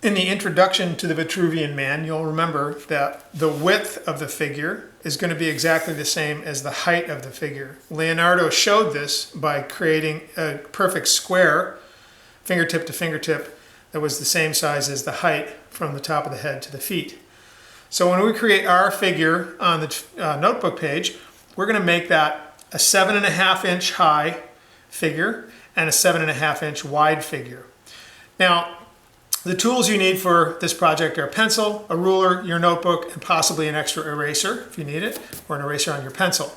In the introduction to the Vitruvian Man, you'll remember that the width of the figure is going to be exactly the same as the height of the figure. Leonardo showed this by creating a perfect square, fingertip to fingertip, that was the same size as the height from the top of the head to the feet. So when we create our figure on the notebook page, we're going to make that a 7.5 inch high figure and a 7.5 inch wide figure. Now, the tools you need for this project are a pencil, a ruler, your notebook, and possibly an extra eraser if you need it, or an eraser on your pencil.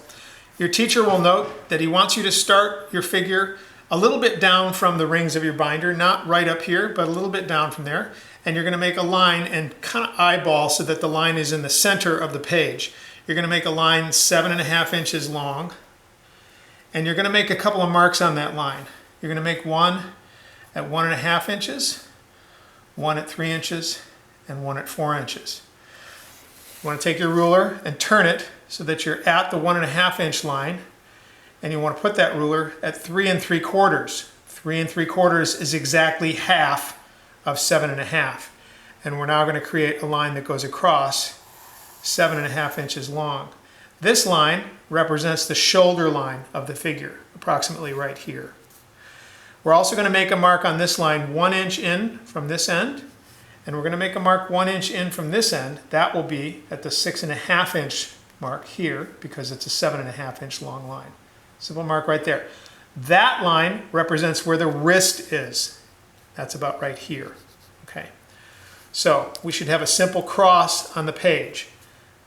Your teacher will note that he wants you to start your figure a little bit down from the rings of your binder, not right up here, but a little bit down from there. And you're going to make a line and kind of eyeball so that the line is in the center of the page. You're going to make a line 7.5 inches long, and you're going to make a couple of marks on that line. You're going to make one at 1.5 inches, one at 3 inches, and one at 4 inches. You want to take your ruler and turn it so that you're at the 1.5 inch line, and you want to put that ruler at 3 3/4. 3 3/4 is exactly half of 7.5. And we're now going to create a line that goes across 7.5 inches long. This line represents the shoulder line of the figure, approximately right here. We're also going to make a mark on this line 1 inch in from this end, and we're going to make a mark 1 inch in from this end. That will be at the 6.5 inch mark here because it's a 7.5 inch long line. Simple mark right there. That line represents where the wrist is. That's about right here. Okay. So we should have a simple cross on the page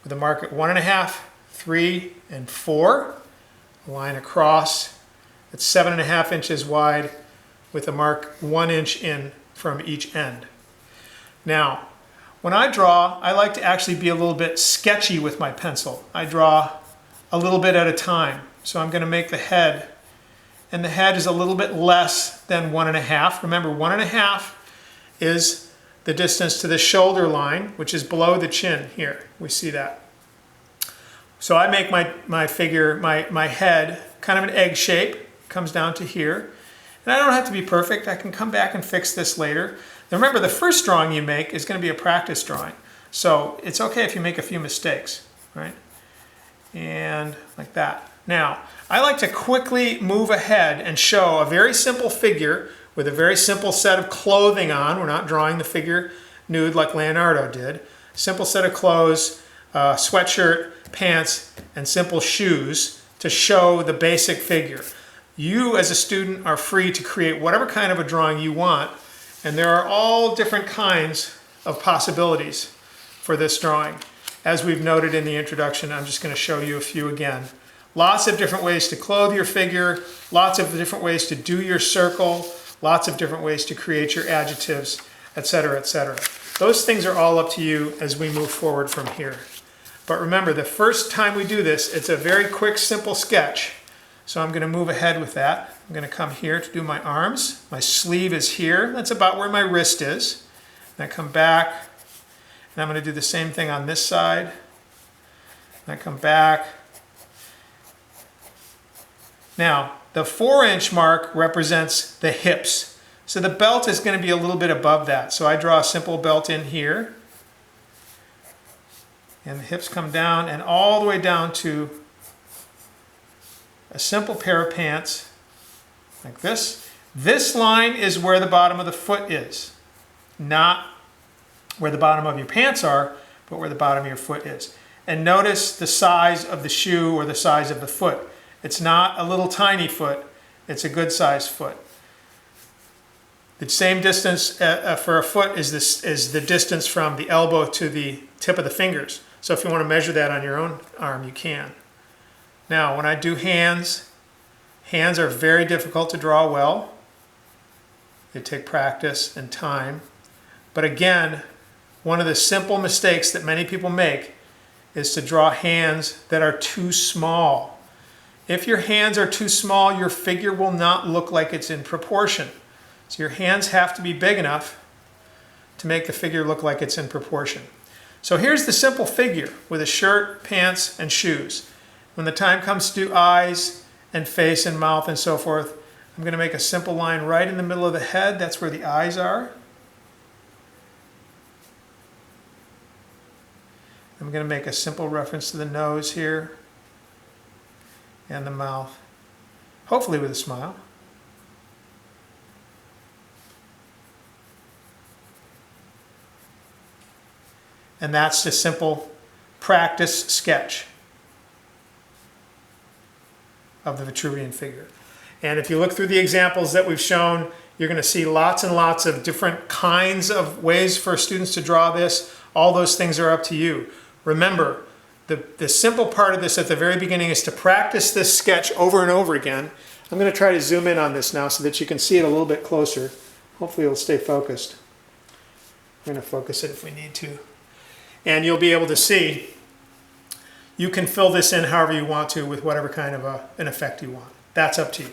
with a mark at 1.5, 3, and 4. A line across that's 7.5 inches wide with a mark 1 inch in from each end. Now, when I draw, I like to actually be a little bit sketchy with my pencil. I draw a little bit at a time. So I'm going to make the head, and the head is a little bit less than 1.5. Remember, 1.5 is the distance to the shoulder line, which is below the chin here. We see that. So I make my figure, my head, kind of an egg shape, comes down to here. And I don't have to be perfect. I can come back and fix this later. Now remember, the first drawing you make is going to be a practice drawing. So it's okay if you make a few mistakes, right? And like that. Now, I like to quickly move ahead and show a very simple figure with a very simple set of clothing on. We're not drawing the figure nude like Leonardo did. Simple set of clothes, sweatshirt, pants, and simple shoes to show the basic figure. You as a student are free to create whatever kind of a drawing you want, and there are all different kinds of possibilities for this drawing. As we've noted in the introduction, I'm just going to show you a few again. Lots of different ways to clothe your figure, lots of different ways to do your circle, lots of different ways to create your adjectives, etc., etc. Those things are all up to you as we move forward from here. But remember, the first time we do this, it's a very quick, simple sketch. So I'm going to move ahead with that. I'm going to come here to do my arms. My sleeve is here. That's about where my wrist is. And I come back, and I'm going to do the same thing on this side. And I come back. Now, the 4 inch mark represents the hips. So the belt is going to be a little bit above that. So I draw a simple belt in here. And the hips come down and all the way down to a simple pair of pants like this. This line is where the bottom of the foot is. Not where the bottom of your pants are, but where the bottom of your foot is. And notice the size of the shoe or the size of the foot. It's not a little tiny foot, it's a good sized foot. The same distance for a foot is the distance from the elbow to the tip of the fingers. So if you want to measure that on your own arm, you can. Now, when I do hands, hands are very difficult to draw well. They take practice and time. But again, one of the simple mistakes that many people make is to draw hands that are too small. If your hands are too small, your figure will not look like it's in proportion. So your hands have to be big enough to make the figure look like it's in proportion. So here's the simple figure with a shirt, pants, and shoes. When the time comes to do eyes and face and mouth and so forth, I'm going to make a simple line right in the middle of the head. That's where the eyes are. I'm going to make a simple reference to the nose here and the mouth, hopefully with a smile. And that's a simple practice sketch of the Vitruvian figure. And if you look through the examples that we've shown, you're going to see lots and lots of different kinds of ways for students to draw this. All those things are up to you. Remember, the simple part of this at the very beginning is to practice this sketch over and over again. I'm going to try to zoom in on this now so that you can see it a little bit closer. Hopefully it'll stay focused. I'm going to focus it if we need to. And you'll be able to see, you can fill this in however you want to with whatever kind of an effect you want. That's up to you.